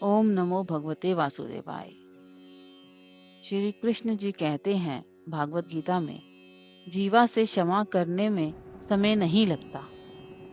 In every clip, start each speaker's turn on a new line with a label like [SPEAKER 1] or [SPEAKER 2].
[SPEAKER 1] ओम नमो भगवते वासुदेवाय। श्री कृष्ण जी कहते हैं भागवत गीता में, जीवा से क्षमा करने में समय नहीं लगता,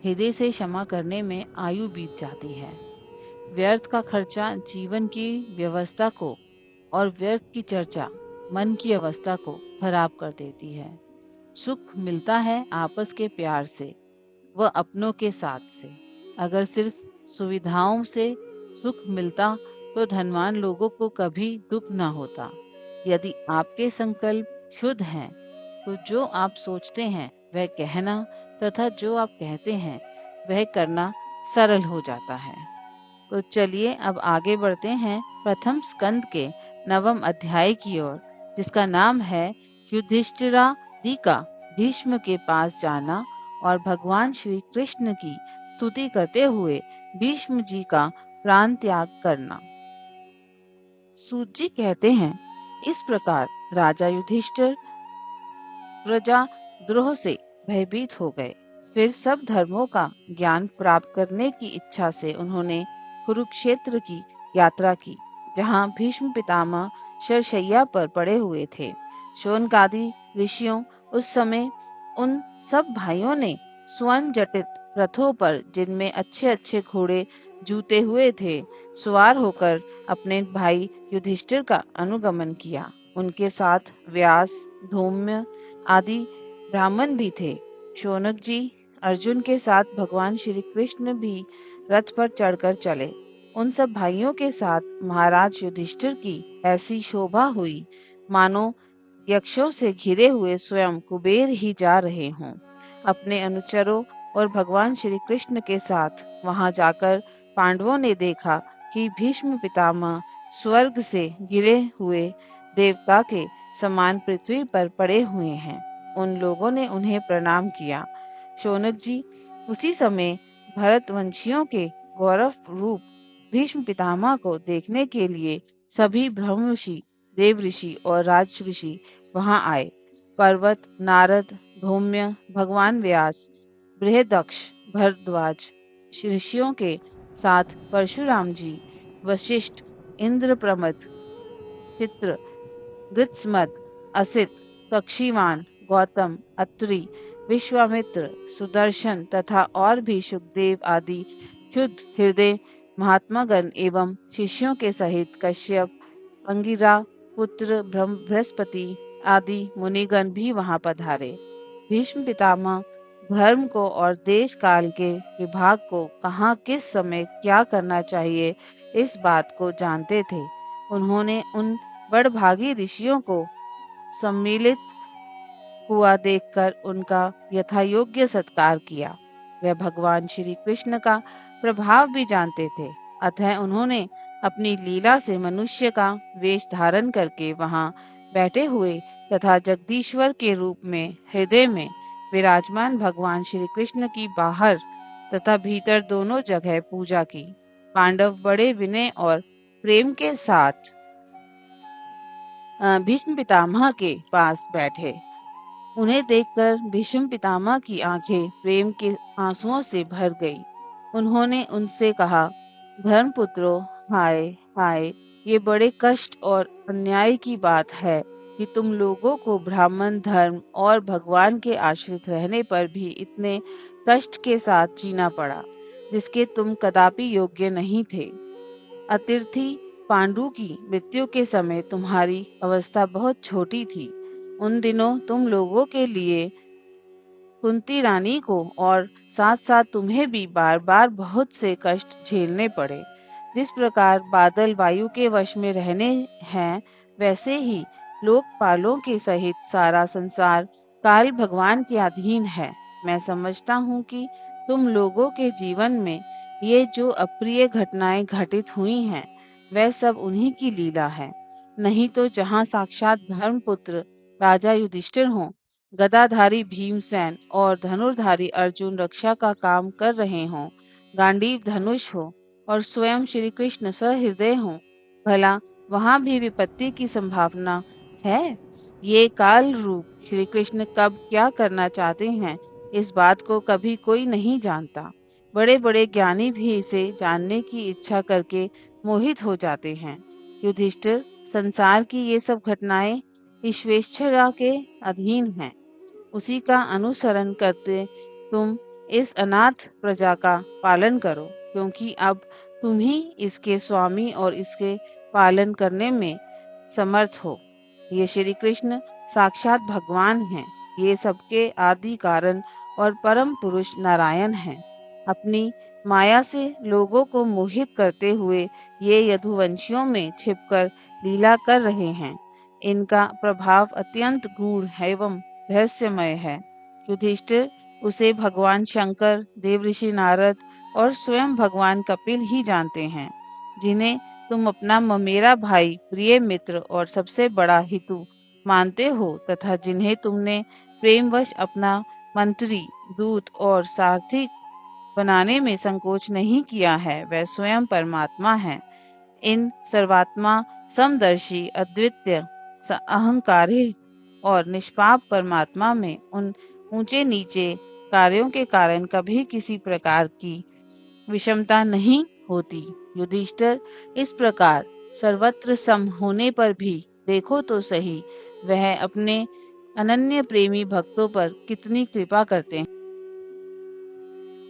[SPEAKER 1] हृदय से क्षमा करने में आयु बीत जाती है। व्यर्थ का खर्चा जीवन की व्यवस्था को और व्यर्थ की चर्चा मन की अवस्था को खराब कर देती है। सुख मिलता है आपस के प्यार से, वह अपनों के साथ से। अगर सिर्फ सुविधाओं से सुख मिलता तो धनवान लोगों को कभी दुख न होता। यदि आपके संकल्प शुद्ध हैं तो जो आप सोचते हैं वह कहना तथा जो आप कहते हैं वह करना सरल हो जाता है। तो चलिए अब आगे बढ़ते हैं प्रथम स्कंद के 9वें अध्याय की ओर, जिसका नाम है युधिष्ठिरादि का भीष्म के पास जाना और भगवान श्री कृष्ण की स्तुति करते हुए भीष्म जी का प्राण त्याग करना। सूत जी कहते हैं, इस प्रकार राजा युधिष्ठिर प्रजा द्रोह से भयभीत हो गए। फिर सब धर्मों का ज्ञान प्राप्त करने की इच्छा से उन्होंने कुरुक्षेत्र की यात्रा की, जहाँ भीष्म पितामह शरशैया पर पड़े हुए थे। शौनकादि ऋषियों उस समय उन सब भाइयों ने स्वर्ण जटित रथों पर, जिनमें अच्छे अच्छे घोड़े जूते हुए थे, सवार होकर अपने भाई युधिष्ठिर का अनुगमन किया। उनके साथ व्यास, धौम्य आदि ब्राह्मण भी थे। शौनक जी अर्जुन के साथ भगवान श्री कृष्ण भी रथ पर चढ़कर चले। उन सब भाइयों के साथ महाराज युधिष्ठिर की ऐसी शोभा हुई मानो यक्षों से घिरे हुए स्वयं कुबेर ही जा रहे हों। अपने अनुचरों और भगवान श्री कृष्ण के साथ वहां जाकर पांडवों ने देखा कि भीष्म पितामह स्वर्ग से गिरे हुए देवता के समान पृथ्वी पर पड़े हुए हैं। उन लोगों ने उन्हें प्रणाम किया। शौनक जी उसी समय भरतवंशियों के गौरव रूप भीष्म पितामह को देखने के लिए सभी ब्रह्मऋषि, देव ऋषि और राज ऋषि वहां आए। पर्वत, नारद, धौम्य, भगवान व्यास, बृहदक्ष, भरद्वाज ऋषियों के साथ परशुराम जी, वशिष्ठ, इंद्रप्रमथ, चित्र, गृत्समत, असित, कक्षीवान, गौतम, अत्रि, विश्वामित्र, सुदर्शन तथा और भी सुखदेव आदि शुद्ध हृदय महात्मागण एवं शिष्यों के सहित कश्यप, अंगिरा, पुत्र बृहस्पति आदि मुनिगण भी वहां पधारे। भीष्म पितामह धर्म को और देश काल के विभाग को कहाँ किस समय क्या करना चाहिए इस बात को जानते थे। उन्होंने उन बड़भागी ऋषियों को सम्मिलित हुआ देखकर उनका यथायोग्य सत्कार किया। वे भगवान श्री कृष्ण का प्रभाव भी जानते थे, अतः उन्होंने अपनी लीला से मनुष्य का वेश धारण करके वहां बैठे हुए तथा जगदीश्वर के रूप में हृदय में विराजमान भगवान श्री कृष्ण की बाहर तथा भीतर दोनों जगह पूजा की। पांडव बड़े विनय और प्रेम के साथ भीष्म पितामह के पास बैठे। उन्हें देखकर भीष्म पितामह की आंखें प्रेम के आंसुओं से भर गई। उन्होंने उनसे कहा, धर्मपुत्रों, हाय हाय, ये बड़े कष्ट और अन्याय की बात है कि तुम लोगों को ब्राह्मण धर्म और भगवान के आश्रित रहने पर भी इतने कष्ट के साथ जीना पड़ा, जिसके तुम कदापि योग्य नहीं थे। अतिथि पांडु की मृत्यु के समय तुम्हारी अवस्था बहुत छोटी थी। उन दिनों तुम लोगों के लिए कुंती रानी को और साथ साथ तुम्हें भी बार बार बहुत से कष्ट झेलने पड़े। जिस प्रकार बादल वायु के वश में रहने हैं, वैसे ही लोकपालों के सहित सारा संसार काल भगवान के अधीन है। मैं समझता हूँ कि तुम लोगों के जीवन में ये जो अप्रिय घटनाएं घटित हुई हैं, वह सब उन्हीं की लीला है। नहीं तो जहाँ साक्षात धर्मपुत्र राजा युधिष्ठिर हों, गदाधारी भीमसेन और धनुर्धारी अर्जुन रक्षा का काम कर रहे हों, गांडीव धनुष हो और स्वयं श्री कृष्ण सहृदय हों, भला वहां भी विपत्ति की संभावना है। ये काल रूप श्री कृष्ण कब क्या करना चाहते हैं, इस बात को कभी कोई नहीं जानता। बड़े बड़े ज्ञानी भी इसे जानने की इच्छा करके मोहित हो जाते हैं। युधिष्ठिर, संसार की ये सब घटनाएं ईश्वेच्छा के अधीन हैं। उसी का अनुसरण करते तुम इस अनाथ प्रजा का पालन करो, क्योंकि अब तुम ही इसके स्वामी और इसके पालन करने में समर्थ हो। ये श्री कृष्ण साक्षात भगवान हैं। ये सबके आदि कारण और परम पुरुष नारायण हैं। अपनी माया से लोगों को मोहित करते हुए ये यदुवंशियों में छिपकर लीला कर रहे हैं। इनका प्रभाव अत्यंत गूढ़ एवं रहस्यमय है। युधिष्ठिर, उसे भगवान शंकर, देवऋषि नारद और स्वयं भगवान कपिल ही जानते हैं, जिन्हें तुम अपना ममेरा भाई, प्रिय मित्र और सबसे बड़ा हितु मानते हो तथा जिन्हें तुमने प्रेमवश अपना मंत्री, दूत और सारथी बनाने में संकोच नहीं किया है, वह स्वयं परमात्मा है। इन सर्वात्मा, समदर्शी, अद्वितीय, अहंकारी और निष्पाप परमात्मा में उन ऊंचे नीचे कार्यों के कारण कभी किसी प्रकार की विषमता नहीं होती। युधिष्ठिर, इस प्रकार सर्वत्र सम होने पर भी देखो तो सही, वह अपने अनन्य प्रेमी भक्तों पर कितनी कृपा करते हैं।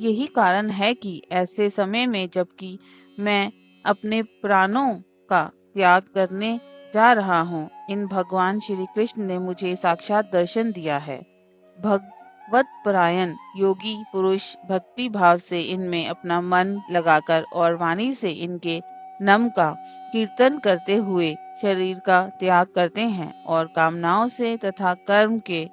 [SPEAKER 1] यही कारण है कि ऐसे समय में, जबकि मैं अपने प्राणों का त्याग करने जा रहा हूँ, इन भगवान श्री कृष्ण ने मुझे साक्षात दर्शन दिया है। भगवत परायण योगी पुरुष भक्ति भाव से इनमें अपना मन लगाकर और वाणी से इनके नाम का कीर्तन करते हुए शरीर का त्याग करते हैं और कामनाओं से तथा कर्म के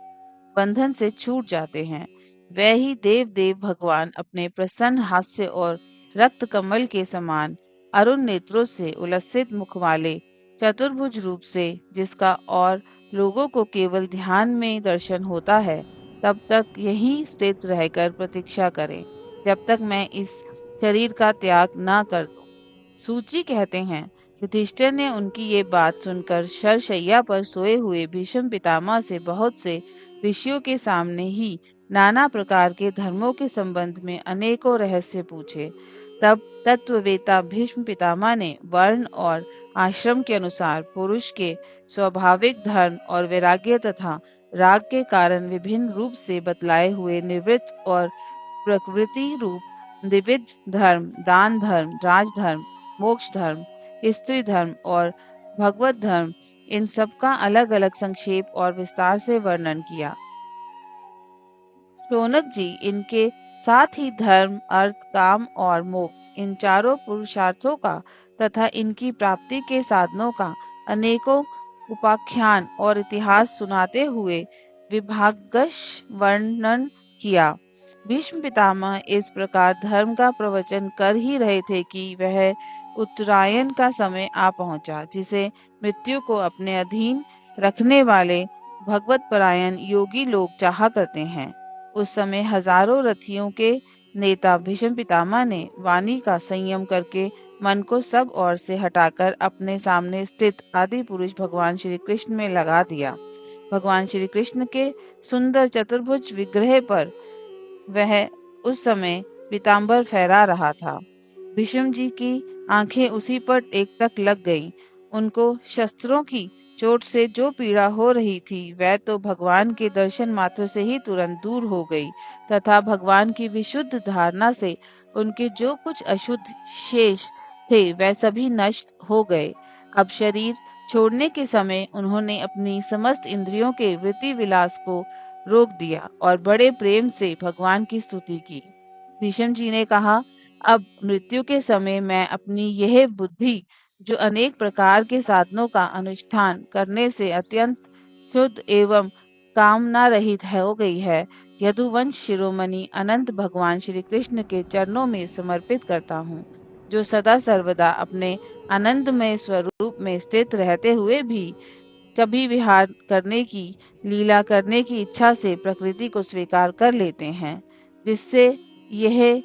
[SPEAKER 1] बंधन से छूट जाते हैं। वह ही देव देव भगवान अपने प्रसन्न हास्य और रक्त कमल के समान अरुण नेत्रों से उलसित मुख वाले चतुर्भुज रूप से, जिसका और लोगों को केवल ध्यान में दर्शन होता है, तब तक यहीं स्थित रहकर प्रतीक्षा करें, जब तक मैं इस शरीर का त्याग न कर दूं। सूची कहते हैं, युधिष्ठिर ने उनकी ये बात सुनकर शरशैया पर सोए हुए भीष्म पितामह से बहुत से ऋषियों के सामने ही नाना प्रकार के धर्मों के संबंध में अनेकों रहस्य पूछे। तब तत्ववेता भीष्म पितामह ने वर्ण और आश्रम के अनुसार पुरुष के स्वाभाविक धर्म और वैराग्य तथा राग के कारण विभिन्न रूप से बतलाए हुए निवृत्त और प्रकृति रूप द्विविध धर्म, दान धर्म, राजधर्म, मोक्ष धर्म, स्त्री धर्म और भगवत धर्म, इन सब का अलग अलग संक्षेप और विस्तार से वर्णन किया। शौनक जी इनके साथ ही धर्म, अर्थ, काम और मोक्ष, इन चारों पुरुषार्थों का तथा इनकी प्राप्ति के साधनों का अनेकों उपाख्यान और इतिहास सुनाते हुए विभागश वर्णन किया। भीष्म पितामह इस प्रकार धर्म का प्रवचन कर ही रहे थे कि वह उत्तरायण का समय आ पहुंचा, जिसे मृत्यु को अपने अधीन रखने वाले भगवत परायण योगी लोग चाहा करते हैं। उस समय हजारों रथियों के नेता भीष्म पितामह ने वाणी का संयम करके मन को सब ओर से हटाकर अपने सामने स्थित आदि पुरुष भगवान श्री कृष्ण में लगा दिया। भगवान श्री कृष्ण के सुंदर चतुर्भुज विग्रह पर वह उस समय पीताम्बर फहरा रहा था। भीष्म जी की आंखें उसी पर एकटक लग गईं। उनको शस्त्रों की चोट से जो पीड़ा हो रही थी, वह तो भगवान के दर्शन मात्र से ही तुरंत दूर हो गई तथा भगवान की विशुद्ध धारणा से उनके जो कुछ अशुद्ध शेष थे, वह सभी नष्ट हो गए। अब शरीर छोड़ने के समय उन्होंने अपनी समस्त इंद्रियों के वृत्ति विलास को रोक दिया और बड़े प्रेम से भगवान की स्तुति की। भीष्म जी ने कहा, अब मृत्यु के समय मैं अपनी यह बुद्धि, जो अनेक प्रकार के साधनों का अनुष्ठान करने से अत्यंत शुद्ध एवं कामना रहित हो गई है, यदुवंश शिरोमणि अनंत भगवान श्री कृष्ण के चरणों में समर्पित करता हूँ, जो सदा सर्वदा अपने आनंदमय स्वरूप में स्थित रहते हुए भी कभी विहार करने की, लीला करने की इच्छा से प्रकृति को स्वीकार कर लेते हैं, जिससे यह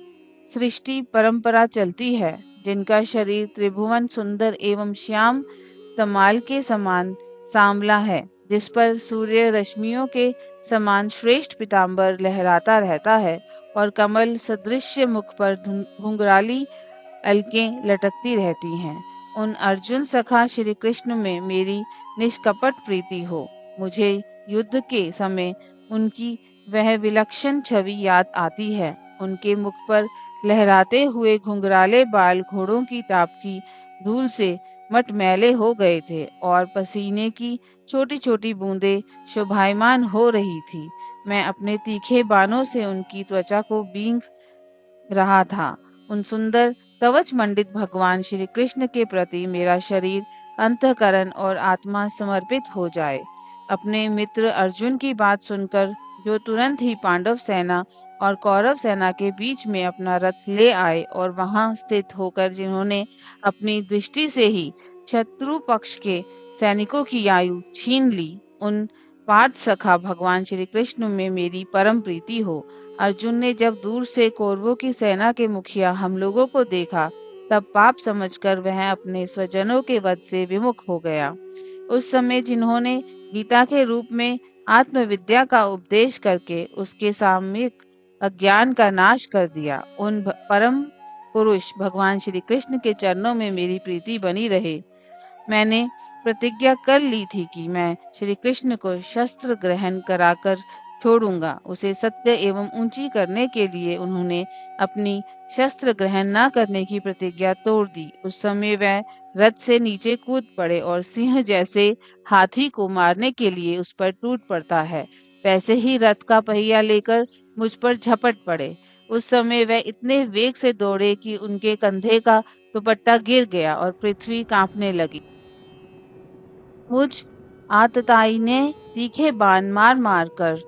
[SPEAKER 1] सृष्टि परंपरा चलती है, जिनका शरीर त्रिभुवन सुंदर एवं श्याम तमाल के समान सांवला है, जिस पर सूर्य रश्मियों के समान श्रेष्ठ पीताम्बर लहराता रहता है और कमल सदृश मुख पर घुंघराली अलकें लटकती रहती हैं। उन अर्जुन सखा श्री कृष्ण में मेरी निष्कपट प्रीति हो। मुझे युद्ध के समय उनकी वह विलक्षण छवि याद आती है। उनके मुख पर लहराते हुए घुंघराले बाल घोड़ों की टाप की धूल से मटमैले हो गए थे और पसीने की छोटी-छोटी बूंदें शोभायमान हो रही थी। मैं अपने तीखे बाणों से उनकी त्वचा को बींग रहा था। उन सुंदर कवच मंडित भगवान श्री कृष्ण के प्रति मेरा शरीर, अंतःकरण और आत्मा समर्पित हो जाए। अपने मित्र अर्जुन की बात सुनकर जो तुरंत ही पांडव सेना और कौरव सेना के बीच में अपना रथ ले आए और वहां स्थित होकर जिन्होंने अपनी दृष्टि से ही शत्रु पक्ष के सैनिकों की आयु छीन ली, उन पार्थ सखा भगवान श्री कृष्ण में मेरी परम प्रीति हो। अर्जुन ने जब दूर से कौरवों की सेना के मुखिया हम लोगों को देखा, तब पाप समझकर वह अपने स्वजनों के वध से विमुख हो गया। उस समय जिन्होंने गीता के रूप में आत्मविद्या का उपदेश करके उसके सामयिक अज्ञान का नाश कर दिया, उन परम पुरुष भगवान श्री कृष्ण के चरणों में मेरी प्रीति बनी रहे। मैंने प्रतिज्ञा कर ली थी कि मैं श्री कृष्ण को शस्त्र ग्रहण कराकर छोड़ूंगा। उसे सत्य एवं ऊंची करने के लिए उन्होंने अपनी शस्त्र ग्रहण न करने की प्रतिज्ञा तोड़ दी। उस समय वह रथ से नीचे कूद पड़े और सिंह जैसे हाथी को मारने के लिए उस पर टूट पड़ता है, वैसे ही रथ का पहिया लेकर मुझ पर झपट पड़े। उस समय वह इतने वेग से दौड़े कि उनके कंधे का दुपट्टा गिर गया और पृथ्वी कांपने लगी। मुझ आतताई ने तीखे बाण मार मार कर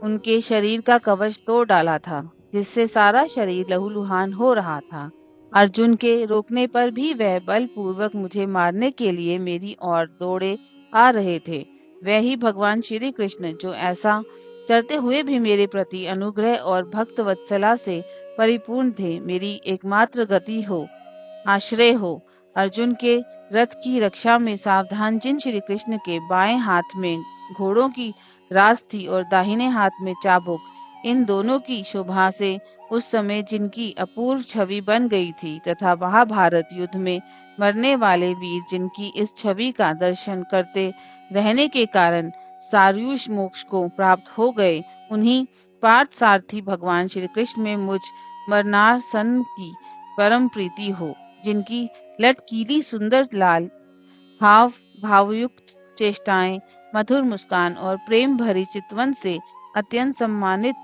[SPEAKER 1] उनके शरीर का कवच तोड़ डाला था, जिससे सारा शरीर लहूलुहान हो रहा था। अर्जुन के रोकने पर भी वह बलपूर्वक मुझे मारने के लिए मेरी ओर दौड़े आ रहे थे। वह ही भगवान श्री कृष्ण जो ऐसा करते हुए भी मेरे प्रति अनुग्रह और भक्त वत्सला से परिपूर्ण थे, मेरी एकमात्र गति हो, आश्रय हो। अर्जुन के रथ की रक्षा में सावधान जिन श्री कृष्ण के बाएं हाथ में घोड़ों की रास थी और दाहिने हाथ में चाबुक, इन दोनों की शोभा से उस समय जिनकी अपूर्व छवि बन गई थी तथा महाभारत युद्ध में मरने वाले वीर जिनकी इस छवि का दर्शन करते रहने के कारण सार्यूष मोक्ष को प्राप्त हो गए, उन्हीं पार्थ सारथी भगवान श्री कृष्ण में मुझ मरणासन की परम प्रीति हो, जिनकी लटकीली सुंदर लाल हाव भावयुक्त चेष्टाएं, मधुर मुस्कान और प्रेम भरी चितवन से अत्यंत सम्मानित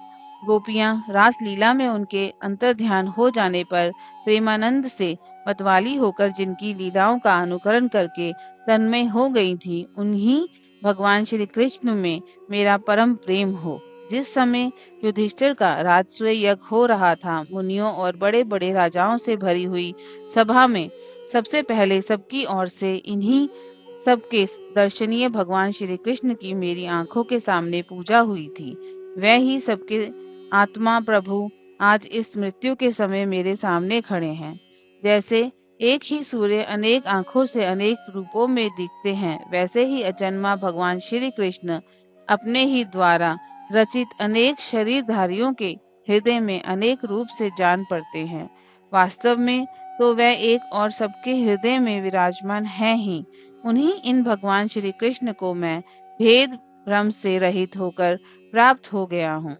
[SPEAKER 1] गोपियां रासलीला में उनके अंतर्ध्यान हो जाने पर प्रेमानंद से मतवाली होकर जिनकी लीलाओं का अनुकरण करके तन्मय हो गई थी, उन्हीं भगवान श्री कृष्ण में मेरा परम प्रेम हो। जिस समय युधिष्ठिर का राजसूय यज्ञ हो रहा था, मुनियों और बड़े बड़े राजाओं से भरी हुई सभा में सबसे पहले सबकी ओर से इन्हीं सबके दर्शनीय भगवान श्री कृष्ण की मेरी आंखों के सामने पूजा हुई थी। वह ही सबके आत्मा प्रभु आज इस मृत्यु के समय मेरे सामने खड़े हैं। जैसे एक ही सूर्य अनेक आंखों से अनेक रूपों में दिखते हैं, वैसे ही अजन्मा भगवान श्री कृष्ण अपने ही द्वारा रचित अनेक शरीरधारियों के हृदय में अनेक रूप से जान पड़ते हैं। वास्तव में तो वह एक और सबके हृदय में विराजमान है ही। उन्हीं इन भगवान श्री कृष्ण को मैं भेद भ्रम से रहित होकर प्राप्त हो गया हूँ।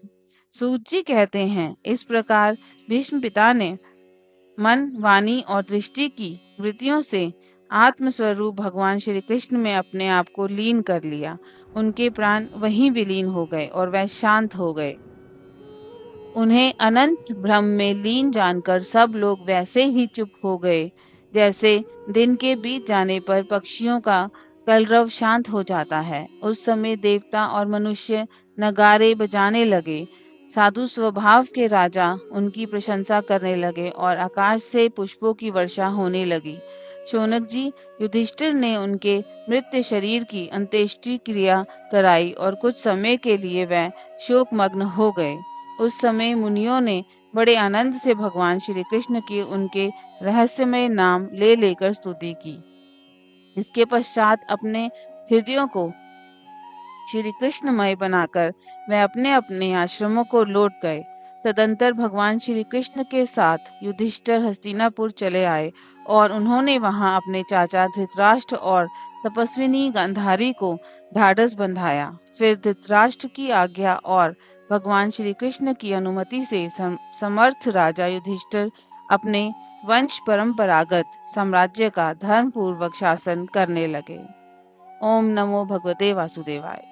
[SPEAKER 1] सूत जी कहते हैं, इस प्रकार भीष्म पिता ने मन, वाणी और दृष्टि की वृत्तियों से आत्मस्वरूप भगवान श्री कृष्ण में अपने आप को लीन कर लिया। उनके प्राण वहीं विलीन हो गए और वह शांत हो गए। उन्हें अनंत भ्रम में लीन जानकर सब लोग वैसे ही चुप हो गए, जैसे दिन के बीत जाने पर पक्षियों का कलरव शांत हो जाता है। उस समय देवता और मनुष्य नगारे बजाने लगे। साधु स्वभाव के राजा उनकी प्रशंसा करने लगे और आकाश से पुष्पों की वर्षा होने लगी। शौनक जी, युधिष्ठिर ने उनके मृत शरीर की अंत्येष्टि क्रिया कराई और कुछ समय के लिए वह शोकमग्न हो गए। उस समय मुनियों ने बड़े आनंद से भगवान श्री कृष्ण की उनके रहस्यमय नाम ले लेकर स्तुति की। इसके पश्चात अपने हृदयों को श्री कृष्णमय बनाकर वह अपने अपने आश्रमों को लौट गए तदंतर भगवान श्री कृष्ण के साथ युधिष्ठिर हस्तिनापुर चले आए और उन्होंने वहां अपने चाचा धृतराष्ट्र और तपस्विनी गांधारी को ढाढ़स बंधाया। फिर धृतराष्ट्र की आज्ञा और भगवान श्री कृष्ण की अनुमति से समर्थ राजा युधिष्ठिर अपने वंश परंपरागत साम्राज्य का धर्म पूर्वक शासन करने लगे। ओम नमो भगवते वासुदेवाय।